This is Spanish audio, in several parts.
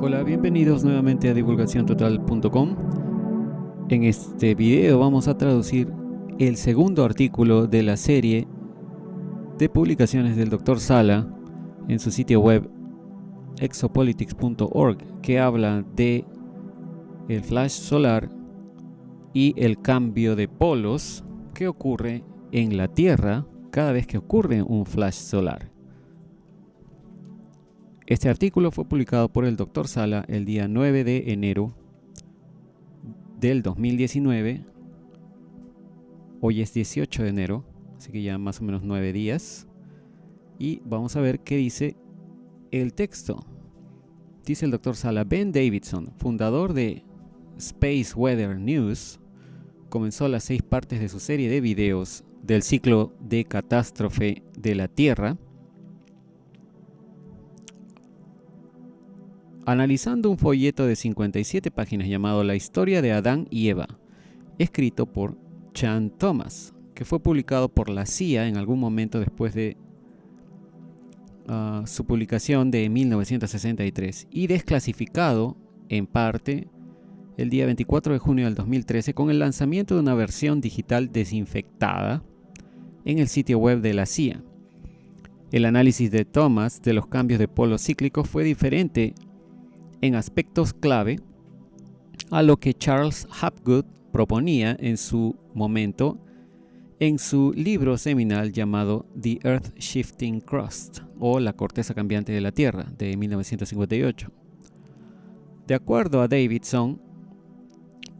Hola, bienvenidos nuevamente a divulgaciontotal.com. En este video vamos a traducir el segundo artículo de la serie de publicaciones del Dr. Sala en su sitio web exopolitics.org, que habla de el flash solar y el cambio de polos que ocurre en la Tierra cada vez que ocurre un flash solar. Este artículo fue publicado por el Dr. Sala el día 9 de enero del 2019. Hoy es 18 de enero, así que ya más o menos 9 días. Y vamos a ver qué dice el texto. Dice el Dr. Sala: Ben Davidson, fundador de Space Weather News, comenzó las 6 partes de su serie de videos del ciclo de catástrofe de la Tierra, analizando un folleto de 57 páginas llamado La historia de Adán y Eva, escrito por Chan Thomas, que fue publicado por la CIA en algún momento después de su publicación de 1963 y desclasificado en parte el día 24 de junio del 2013 con el lanzamiento de una versión digital desinfectada en el sitio web de la CIA. El análisis de Thomas de los cambios de polos cíclicos fue diferente en aspectos clave a lo que Charles Hapgood proponía en su momento en su libro seminal llamado The Earth Shifting Crust, o La corteza cambiante de la Tierra, de 1958. De acuerdo a Davidson,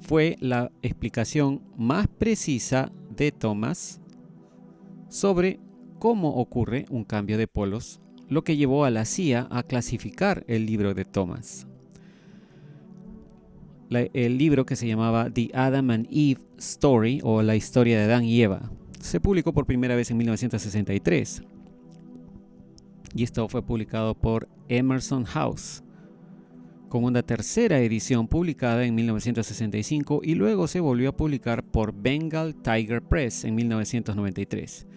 fue la explicación más precisa de Thomas sobre cómo ocurre un cambio de polos, lo que llevó a la CIA a clasificar el libro de Thomas. El libro, que se llamaba The Adam and Eve Story, o La historia de Adán y Eva, se publicó por primera vez en 1963 y esto fue publicado por Emerson House, con una tercera edición publicada en 1965 y luego se volvió a publicar por Bengal Tiger Press en 1993.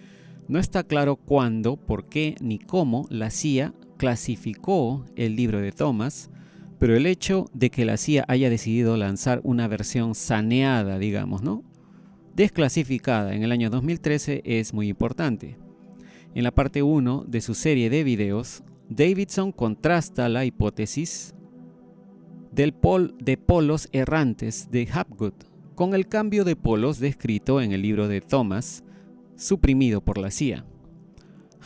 No está claro cuándo, por qué ni cómo la CIA clasificó el libro de Thomas, pero el hecho de que la CIA haya decidido lanzar una versión saneada, digamos, desclasificada en el año 2013 es muy importante. En la parte 1 de su serie de videos, Davidson contrasta la hipótesis de polos errantes de Hapgood con el cambio de polos descrito en el libro de Thomas, suprimido por la CIA.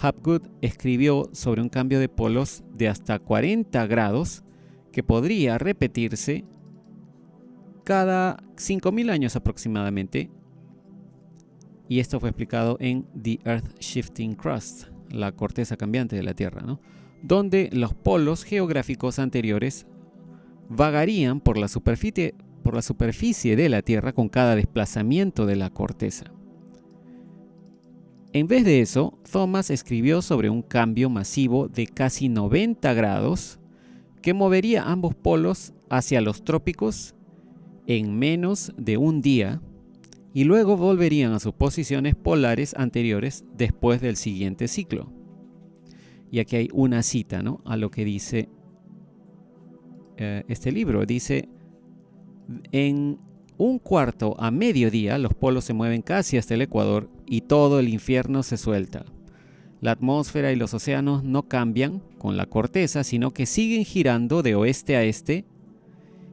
Hapgood escribió sobre un cambio de polos de hasta 40 grados que podría repetirse cada 5.000 años aproximadamente, y esto fue explicado en The Earth Shifting Crust, la corteza cambiante de la Tierra, donde los polos geográficos anteriores vagarían por la superficie de la Tierra con cada desplazamiento de la corteza. En vez de eso, Thomas escribió sobre un cambio masivo de casi 90 grados que movería ambos polos hacia los trópicos en menos de un día y luego volverían a sus posiciones polares anteriores después del siguiente ciclo. Y aquí hay una cita, a lo que dice este libro. Dice: en un cuarto a mediodía los polos se mueven casi hasta el ecuador y todo el infierno se suelta. La atmósfera y los océanos no cambian con la corteza, sino que siguen girando de oeste a este,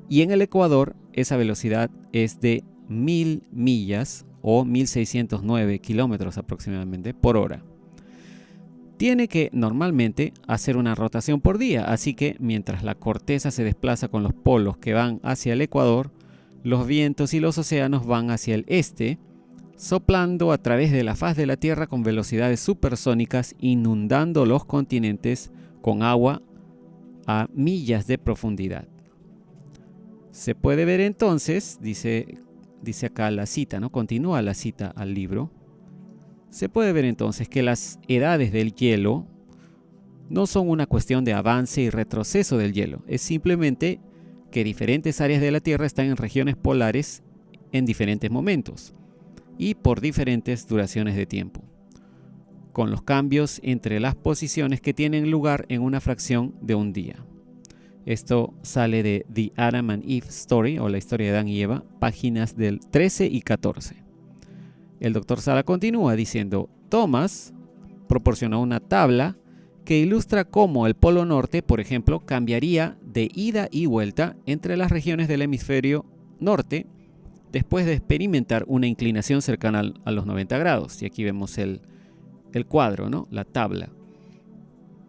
y en el ecuador esa velocidad es de 1000 millas o 1609 kilómetros aproximadamente por hora. Tiene que normalmente hacer una rotación por día, así que mientras la corteza se desplaza con los polos que van hacia el ecuador, los vientos y los océanos van hacia el este, soplando a través de la faz de la Tierra con velocidades supersónicas, inundando los continentes con agua a millas de profundidad. Se puede ver entonces, dice acá la cita, continúa la cita al libro, se puede ver entonces que las edades del hielo no son una cuestión de avance y retroceso del hielo, es simplemente que diferentes áreas de la Tierra están en regiones polares en diferentes momentos y por diferentes duraciones de tiempo, con los cambios entre las posiciones que tienen lugar en una fracción de un día. Esto sale de The Adam and Eve Story, o la historia de Adán y Eva, páginas del 13 y 14. El Dr. Sala continúa diciendo: Thomas proporcionó una tabla que ilustra cómo el polo norte, por ejemplo, cambiaría de ida y vuelta entre las regiones del hemisferio norte después de experimentar una inclinación cercana a los 90 grados. Y aquí vemos el cuadro, ¿no? La tabla.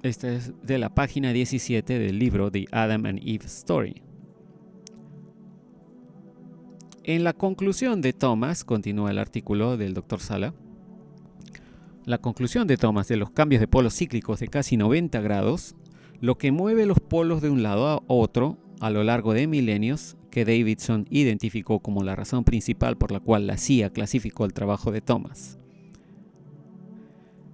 Esta es de la página 17 del libro The Adam and Eve Story. En la conclusión de Thomas, continúa el artículo del Dr. Sala, la conclusión de Thomas de los cambios de polos cíclicos de casi 90 grados, lo que mueve los polos de un lado a otro a lo largo de milenios, que Davidson identificó como la razón principal por la cual la CIA clasificó el trabajo de Thomas.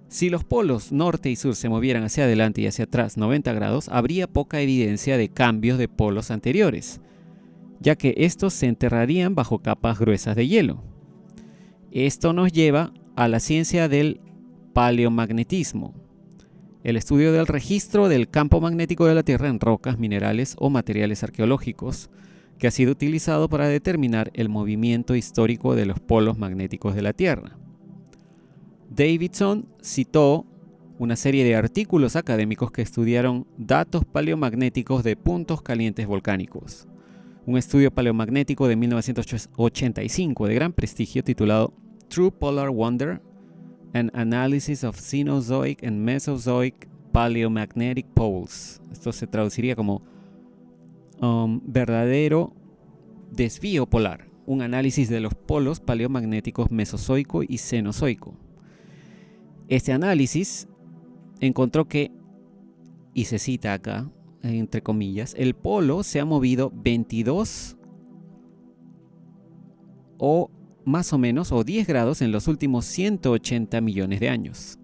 Si los polos norte y sur se movieran hacia adelante y hacia atrás 90 grados, habría poca evidencia de cambios de polos anteriores, ya que estos se enterrarían bajo capas gruesas de hielo. Esto nos lleva a la ciencia del paleomagnetismo, el estudio del registro del campo magnético de la Tierra en rocas, minerales o materiales arqueológicos, que ha sido utilizado para determinar el movimiento histórico de los polos magnéticos de la Tierra. Davidson citó una serie de artículos académicos que estudiaron datos paleomagnéticos de puntos calientes volcánicos. Un estudio paleomagnético de 1985 de gran prestigio titulado True Polar Wonder: An Analysis of Cenozoic and Mesozoic Paleomagnetic Poles. Esto se traduciría como verdadero desvío polar, un análisis de los polos paleomagnéticos mesozoico y cenozoico. Este análisis encontró que, y se cita acá, entre comillas, el polo se ha movido 22 o más o menos, o 10 grados en los últimos 180 millones de años.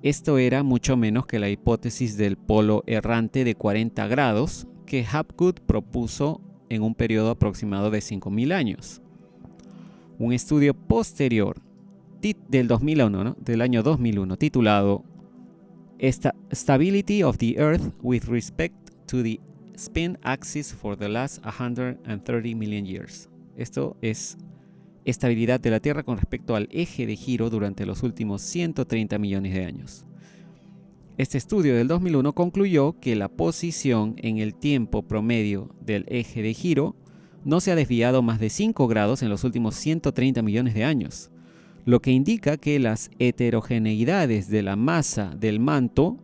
Esto era mucho menos que la hipótesis del polo errante de 40 grados que Hapgood propuso en un periodo aproximado de 5.000 años. Un estudio posterior del 2001, ¿no? Del año 2001, titulado Stability of the Earth with Respect to the Spin Axis for the Last 130 Million Years. Esto es estabilidad de la Tierra con respecto al eje de giro durante los últimos 130 millones de años. Este estudio del 2001 concluyó que la posición en el tiempo promedio del eje de giro no se ha desviado más de 5 grados en los últimos 130 millones de años, lo que indica que las heterogeneidades de la masa del manto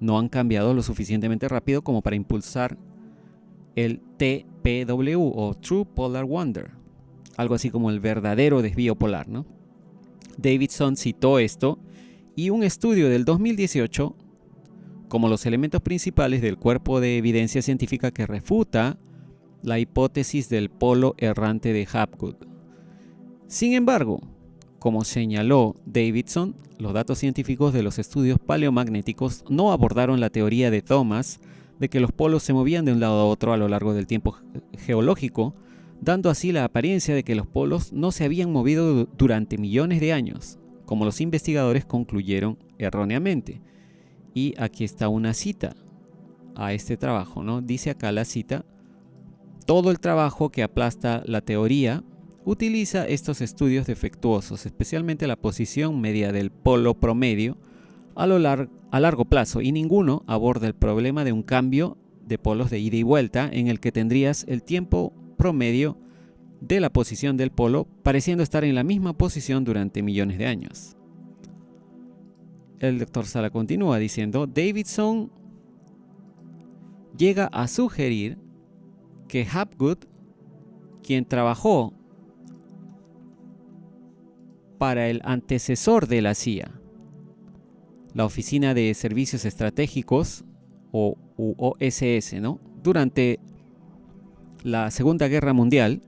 no han cambiado lo suficientemente rápido como para impulsar el TPW o True Polar Wonder, algo así como el verdadero desvío polar, ¿no? Davidson citó esto y un estudio del 2018 como los elementos principales del cuerpo de evidencia científica que refuta la hipótesis del polo errante de Hapgood. Sin embargo, como señaló Davidson, los datos científicos de los estudios paleomagnéticos no abordaron la teoría de Thomas de que los polos se movían de un lado a otro a lo largo del tiempo geológico, dando así la apariencia de que los polos no se habían movido durante millones de años, como los investigadores concluyeron erróneamente. Y aquí está una cita a este trabajo, ¿no? Dice acá la cita: todo el trabajo que aplasta la teoría utiliza estos estudios defectuosos, especialmente la posición media del polo promedio a largo plazo, y ninguno aborda el problema de un cambio de polos de ida y vuelta en el que tendrías el tiempo promedio de la posición del polo pareciendo estar en la misma posición durante millones de años. El Dr. Sala continúa diciendo: Davidson llega a sugerir que Hapgood, quien trabajó para el antecesor de la CIA, la Oficina de Servicios Estratégicos, o OSS, ¿no? Durante la Segunda Guerra Mundial,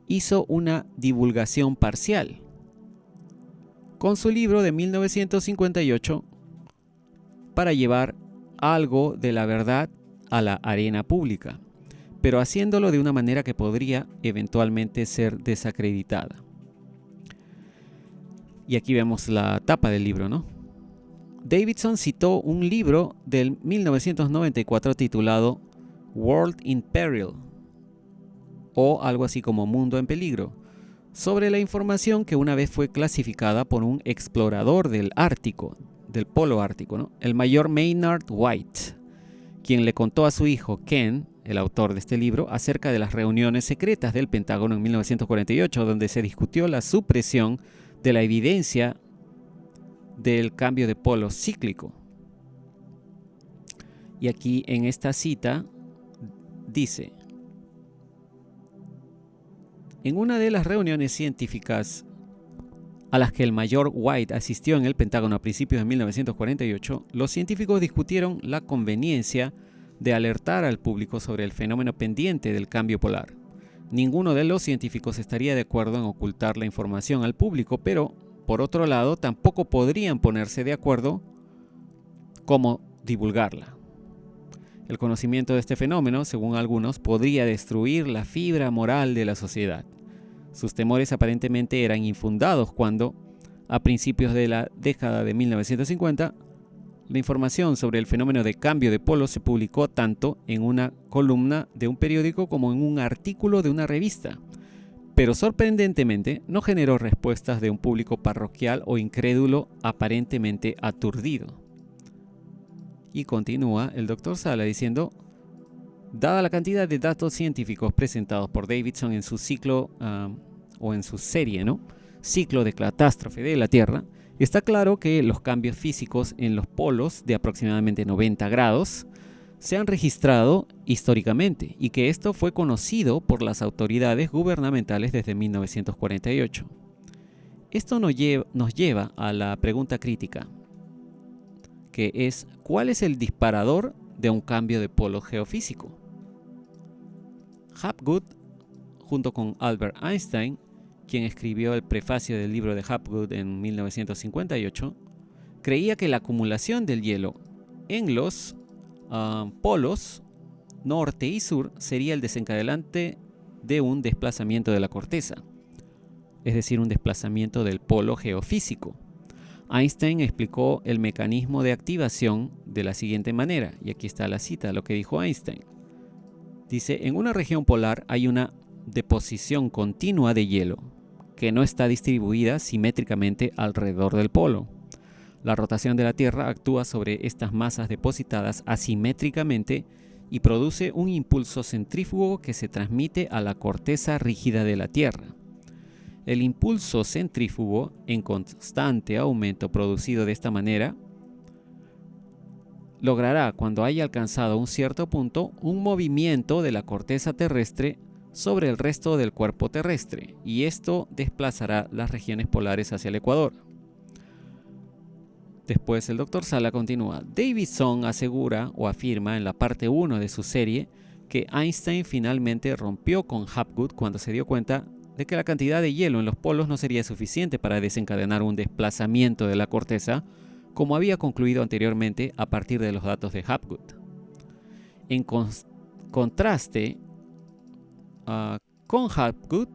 hizo una divulgación parcial con su libro de 1958 para llevar algo de la verdad a la arena pública, pero haciéndolo de una manera que podría eventualmente ser desacreditada. Y aquí vemos la tapa del libro, ¿no? Davidson citó un libro del 1994 titulado World in Peril, o algo así como Mundo en Peligro, sobre la información que una vez fue clasificada por un explorador del Ártico, del Polo Ártico, ¿no? El mayor Maynard White, quien le contó a su hijo Ken, el autor de este libro, acerca de las reuniones secretas del Pentágono en 1948, donde se discutió la supresión de la evidencia del cambio de polo cíclico. Y aquí en esta cita dice: en una de las reuniones científicas a las que el mayor White asistió en el Pentágono a principios de 1948, los científicos discutieron la conveniencia de alertar al público sobre el fenómeno pendiente del cambio polar. Ninguno de los científicos estaría de acuerdo en ocultar la información al público, pero, por otro lado, tampoco podrían ponerse de acuerdo cómo divulgarla. El conocimiento de este fenómeno, según algunos, podría destruir la fibra moral de la sociedad. Sus temores aparentemente eran infundados cuando, a principios de la década de 1950, la información sobre el fenómeno de cambio de polo se publicó tanto en una columna de un periódico como en un artículo de una revista. Pero sorprendentemente no generó respuestas de un público parroquial o incrédulo aparentemente aturdido. Y continúa el Dr. Sala diciendo: dada la cantidad de datos científicos presentados por Davidson en su ciclo, o en su serie, ¿no? Ciclo de catástrofe de la Tierra, está claro que los cambios físicos en los polos de aproximadamente 90 grados se han registrado históricamente y que esto fue conocido por las autoridades gubernamentales desde 1948. Esto nos lleva a la pregunta crítica, que es: ¿cuál es el disparador de un cambio de polo geofísico? Hapgood, junto con Albert Einstein, quien escribió el prefacio del libro de Hapgood en 1958, creía que la acumulación del hielo en los polos norte y sur sería el desencadenante de un desplazamiento de la corteza, es decir, un desplazamiento del polo geofísico. Einstein explicó el mecanismo de activación de la siguiente manera, y aquí está la cita, lo que dijo Einstein. Dice: en una región polar hay una deposición continua de hielo que no está distribuida simétricamente alrededor del polo. La rotación de la Tierra actúa sobre estas masas depositadas asimétricamente y produce un impulso centrífugo que se transmite a la corteza rígida de la Tierra. El impulso centrífugo, en constante aumento producido de esta manera, logrará, cuando haya alcanzado un cierto punto, un movimiento de la corteza terrestre sobre el resto del cuerpo terrestre, y esto desplazará las regiones polares hacia el ecuador. Después el Dr. Sala continúa: Davidson asegura o afirma en la parte 1 de su serie que Einstein finalmente rompió con Hapgood cuando se dio cuenta de que la cantidad de hielo en los polos no sería suficiente para desencadenar un desplazamiento de la corteza, como había concluido anteriormente a partir de los datos de Hapgood. En contraste con Hapgood,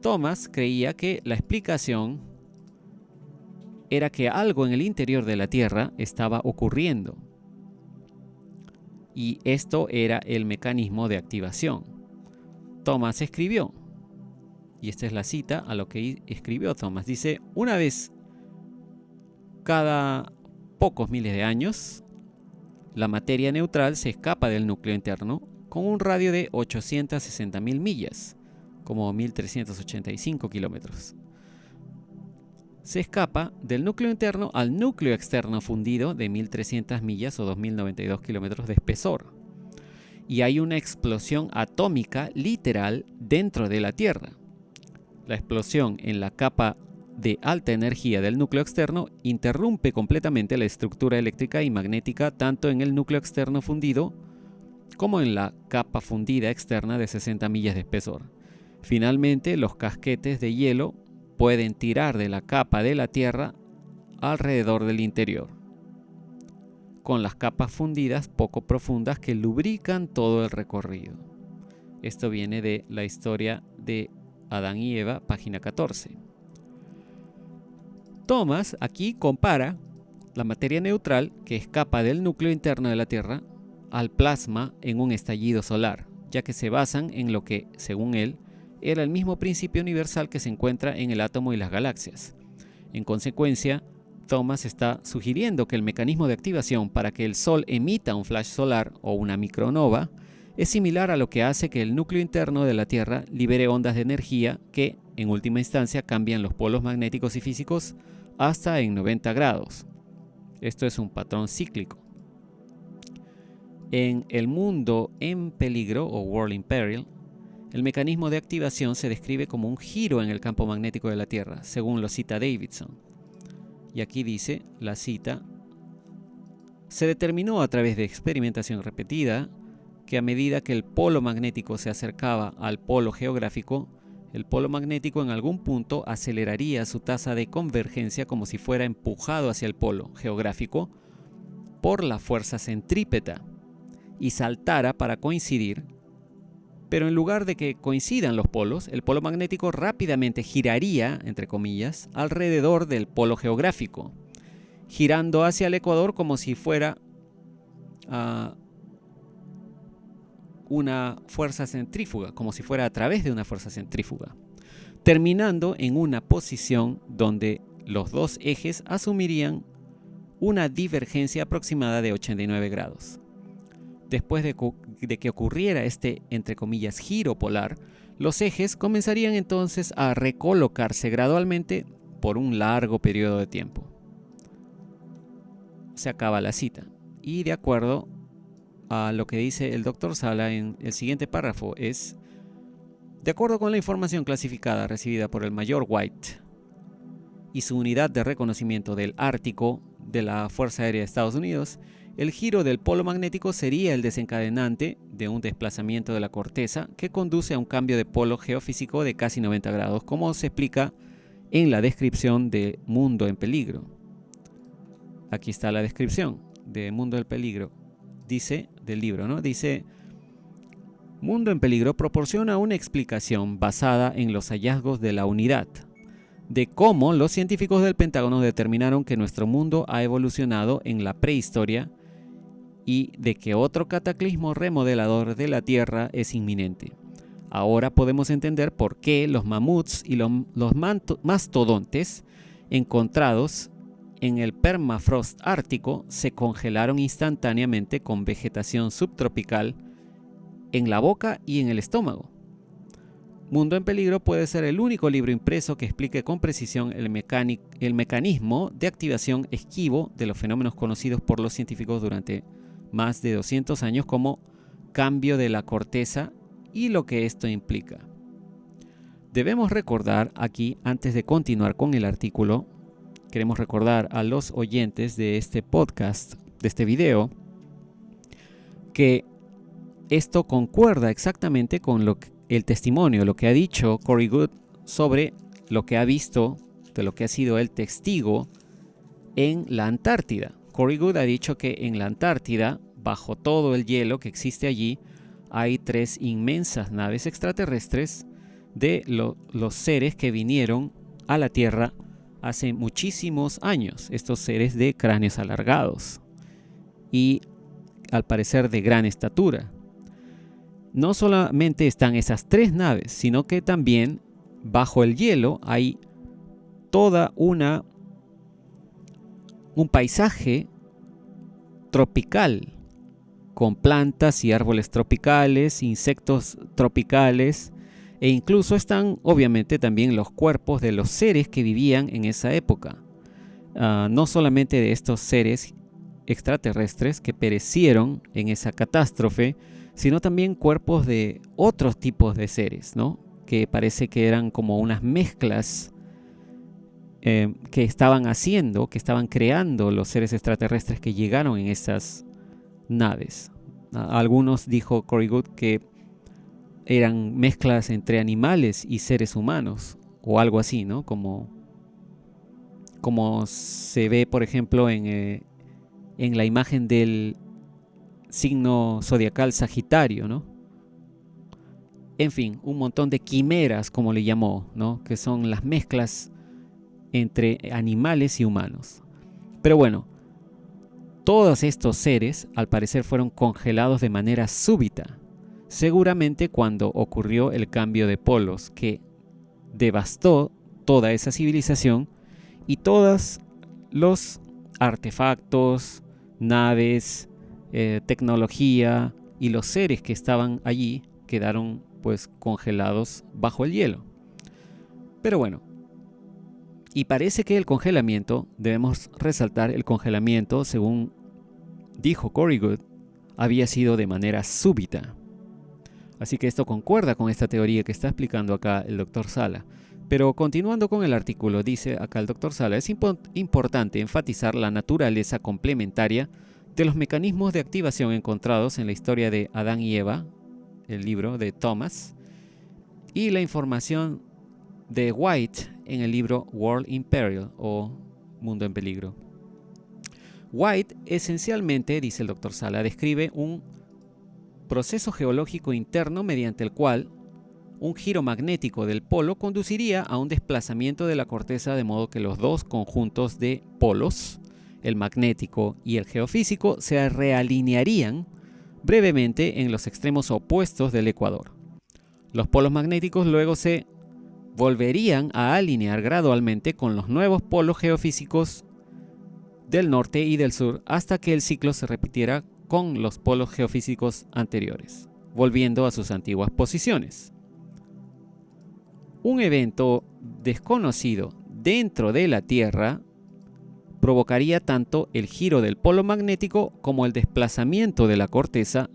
Thomas creía que la explicación era que algo en el interior de la Tierra estaba ocurriendo, y esto era el mecanismo de activación. Thomas escribió, y esta es la cita a lo que escribió Thomas, dice: una vez cada pocos miles de años, la materia neutral se escapa del núcleo interno con un radio de 860.000 millas, como 1.385 kilómetros. Se escapa del núcleo interno al núcleo externo fundido de 1.300 millas o 2.092 kilómetros de espesor. Y hay una explosión atómica literal dentro de la Tierra. La explosión en la capa de alta energía del núcleo externo interrumpe completamente la estructura eléctrica y magnética tanto en el núcleo externo fundido como en la capa fundida externa de 60 millas de espesor. Finalmente, los casquetes de hielo pueden tirar de la capa de la Tierra alrededor del interior, con las capas fundidas poco profundas que lubrican todo el recorrido. Esto viene de La historia de Adán y Eva, página 14. Thomas aquí compara la materia neutral que escapa del núcleo interno de la Tierra al plasma en un estallido solar, ya que se basan en lo que, según él, era el mismo principio universal que se encuentra en el átomo y las galaxias. En consecuencia, Thomas está sugiriendo que el mecanismo de activación para que el Sol emita un flash solar o una micronova es similar a lo que hace que el núcleo interno de la Tierra libere ondas de energía que, en última instancia, cambian los polos magnéticos y físicos hasta en 90 grados. Esto es un patrón cíclico. En El mundo en peligro o World in Peril, el mecanismo de activación se describe como un giro en el campo magnético de la Tierra, según lo cita Davidson. Y aquí dice, la cita, se determinó a través de experimentación repetida que a medida que el polo magnético se acercaba al polo geográfico, el polo magnético en algún punto aceleraría su tasa de convergencia como si fuera empujado hacia el polo geográfico por la fuerza centrípeta y saltara para coincidir, pero en lugar de que coincidan los polos, el polo magnético rápidamente giraría, entre comillas, alrededor del polo geográfico, girando hacia el ecuador como si fuera una fuerza centrífuga, como si fuera a través de una fuerza centrífuga, terminando en una posición donde los dos ejes asumirían una divergencia aproximada de 89 grados. Después de que ocurriera este, entre comillas, giro polar, los ejes comenzarían entonces a recolocarse gradualmente por un largo periodo de tiempo. Se acaba la cita. Y de acuerdo a lo que dice el Dr. Sala en el siguiente párrafo es: de acuerdo con la información clasificada recibida por el Mayor White y su unidad de reconocimiento del Ártico de la Fuerza Aérea de Estados Unidos, el giro del polo magnético sería el desencadenante de un desplazamiento de la corteza que conduce a un cambio de polo geofísico de casi 90 grados, como se explica en la descripción de Mundo en Peligro. Aquí está la descripción de Mundo en Peligro. Dice, del libro, ¿no? Dice, Mundo en Peligro proporciona una explicación basada en los hallazgos de la unidad, de cómo los científicos del Pentágono determinaron que nuestro mundo ha evolucionado en la prehistoria y de que otro cataclismo remodelador de la Tierra es inminente. Ahora podemos entender por qué los mamuts y los mastodontes encontrados en el permafrost ártico se congelaron instantáneamente con vegetación subtropical en la boca y en el estómago. Mundo en Peligro puede ser el único libro impreso que explique con precisión el mecanismo de activación esquivo de los fenómenos conocidos por los científicos durante más de 200 años como cambio de la corteza y lo que esto implica. Debemos recordar aquí, antes de continuar con el artículo, queremos recordar a los oyentes de este podcast, de este video, que esto concuerda exactamente con el testimonio, lo que ha dicho Corey Goode sobre lo que ha visto, de lo que ha sido el testigo en la Antártida. Corey Goode ha dicho que en la Antártida, bajo todo el hielo que existe allí, hay 3 inmensas naves extraterrestres de los seres que vinieron a la Tierra hace muchísimos años, estos seres de cráneos alargados y al parecer de gran estatura. No solamente están esas 3 naves, sino que también bajo el hielo hay toda un paisaje tropical con plantas y árboles tropicales, insectos tropicales, e incluso están obviamente también los cuerpos de los seres que vivían en esa época. No solamente de estos seres extraterrestres que perecieron en esa catástrofe, sino también cuerpos de otros tipos de seres, ¿no? Que parece que eran como unas mezclas que estaban haciendo, que estaban creando los seres extraterrestres que llegaron en esas naves. Algunos, dijo Corey Goode, que eran mezclas entre animales y seres humanos, o algo así, ¿no? Como se ve, por ejemplo, en la imagen del signo zodiacal Sagitario, ¿no? En fin, un montón de quimeras, como le llamó, ¿no? Que son las mezclas entre animales y humanos. Pero bueno, Todos estos seres, al parecer, fueron congelados de manera súbita, seguramente cuando ocurrió el cambio de polos que devastó toda esa civilización y todos los artefactos, naves, tecnología y los seres que estaban allí quedaron pues congelados bajo el hielo. Pero bueno, y parece que el congelamiento, debemos resaltar el congelamiento, según dijo Corey Goode, había sido de manera súbita. Así que esto concuerda con esta teoría que está explicando acá el Dr. Sala. Pero continuando con el artículo, dice acá el Dr. Sala, es importante enfatizar la naturaleza complementaria de los mecanismos de activación encontrados en la historia de Adán y Eva, el libro de Thomas, y la información de White en el libro World in Peril o Mundo en Peligro. White esencialmente, dice el Dr. Sala, describe un proceso geológico interno mediante el cual un giro magnético del polo conduciría a un desplazamiento de la corteza, de modo que los dos conjuntos de polos, el magnético y el geofísico, se realinearían brevemente en los extremos opuestos del ecuador. Los polos magnéticos luego se volverían a alinear gradualmente con los nuevos polos geofísicos del norte y del sur hasta que el ciclo se repitiera con los polos geofísicos anteriores, volviendo a sus antiguas posiciones. Un evento desconocido dentro de la Tierra provocaría tanto el giro del polo magnético como el desplazamiento de la corteza,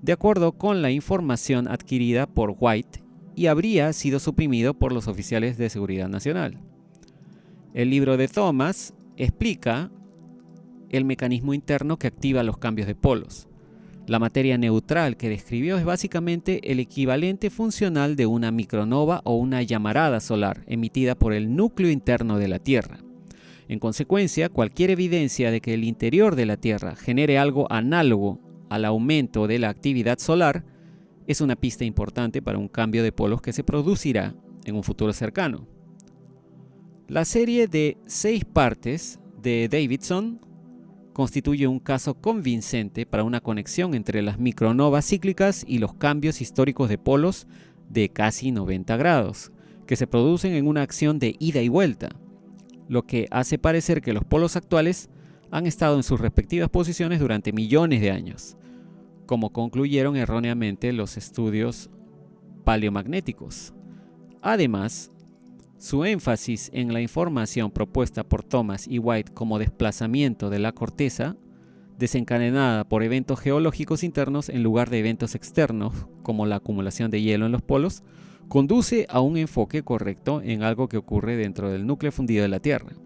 de acuerdo con la información adquirida por White, y habría sido suprimido por los oficiales de seguridad nacional. El libro de Thomas explica el mecanismo interno que activa los cambios de polos. La materia neutral que describió es básicamente el equivalente funcional de una micronova o una llamarada solar emitida por el núcleo interno de la Tierra. En consecuencia, cualquier evidencia de que el interior de la Tierra genere algo análogo al aumento de la actividad solar es una pista importante para un cambio de polos que se producirá en un futuro cercano. La serie de 6 partes de Davidson constituye un caso convincente para una conexión entre las micronovas cíclicas y los cambios históricos de polos de casi 90 grados, que se producen en una acción de ida y vuelta, lo que hace parecer que los polos actuales han estado en sus respectivas posiciones durante millones de años, como concluyeron erróneamente los estudios paleomagnéticos. Además, su énfasis en la información propuesta por Thomas y White como desplazamiento de la corteza, desencadenada por eventos geológicos internos en lugar de eventos externos, como la acumulación de hielo en los polos, conduce a un enfoque correcto en algo que ocurre dentro del núcleo fundido de la Tierra.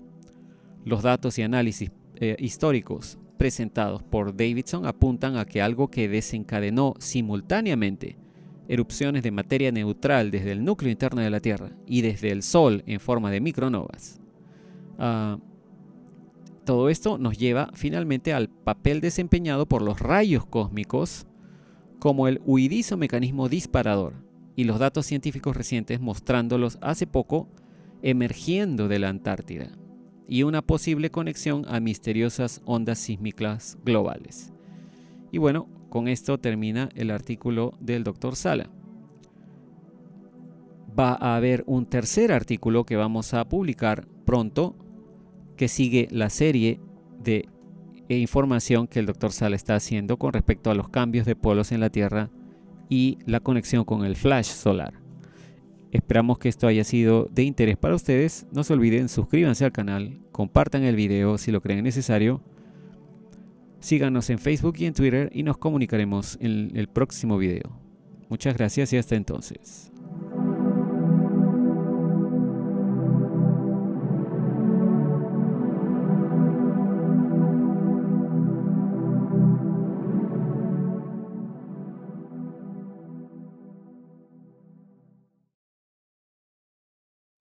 Los datos y análisis históricos presentados por Davidson apuntan a que algo que desencadenó simultáneamente erupciones de materia neutral desde el núcleo interno de la Tierra y desde el Sol en forma de micronovas. Todo esto nos lleva finalmente al papel desempeñado por los rayos cósmicos como el huidizo mecanismo disparador y los datos científicos recientes mostrándolos hace poco emergiendo de la Antártida y una posible conexión a misteriosas ondas sísmicas globales. Y bueno, con esto termina el artículo del Dr. Sala. Va a haber un tercer artículo que vamos a publicar pronto, que sigue la serie de información que el Dr. Sala está haciendo con respecto a los cambios de polos en la Tierra y la conexión con el flash solar. Esperamos que esto haya sido de interés para ustedes. No se olviden, suscríbanse al canal, compartan el video si lo creen necesario. Síganos en Facebook y en Twitter y nos comunicaremos en el próximo video. Muchas gracias y hasta entonces.